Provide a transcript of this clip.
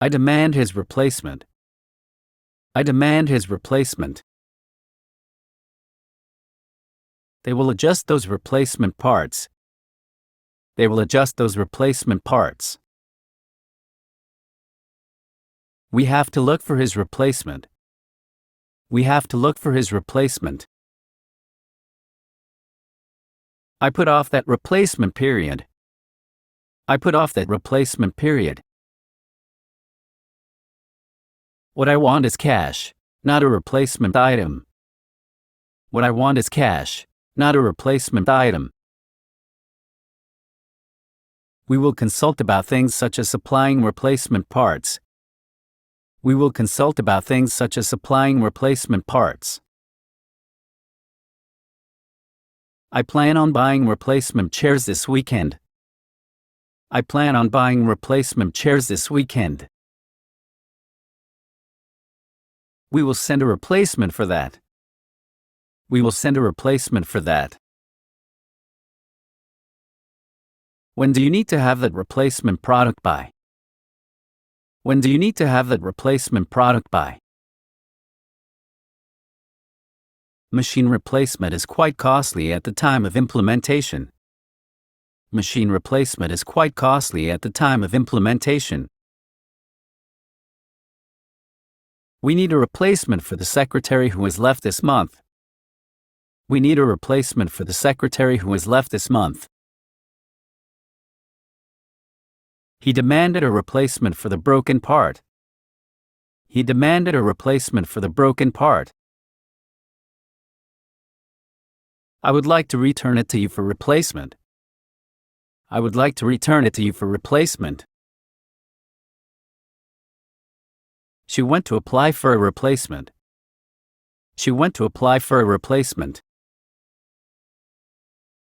I demand his replacement. I demand his replacement. They will adjust those replacement parts. They will adjust those replacement parts. We have to look for his replacement. We have to look for his replacement. I put off that replacement period. I put off that replacement period. What I want is cash, not a replacement item. What I want is cash, not a replacement item. We will consult about things such as supplying replacement parts. We will consult about things such as supplying replacement parts. I plan on buying replacement chairs this weekend. I plan on buying replacement chairs this weekend. We will send a replacement for that. We will send a replacement for that. When do you need to have that replacement product by? When do you need to have that replacement product by? Machine replacement is quite costly at the time of implementation. Machine replacement is quite costly at the time of implementation. We need a replacement for the secretary who has left this month. We need a replacement for the secretary who has left this month. He demanded a replacement for the broken part. He demanded a replacement for the broken part. I would like to return it to you for replacement. I would like to return it to you for replacement. She went to apply for a replacement. She went to apply for a replacement.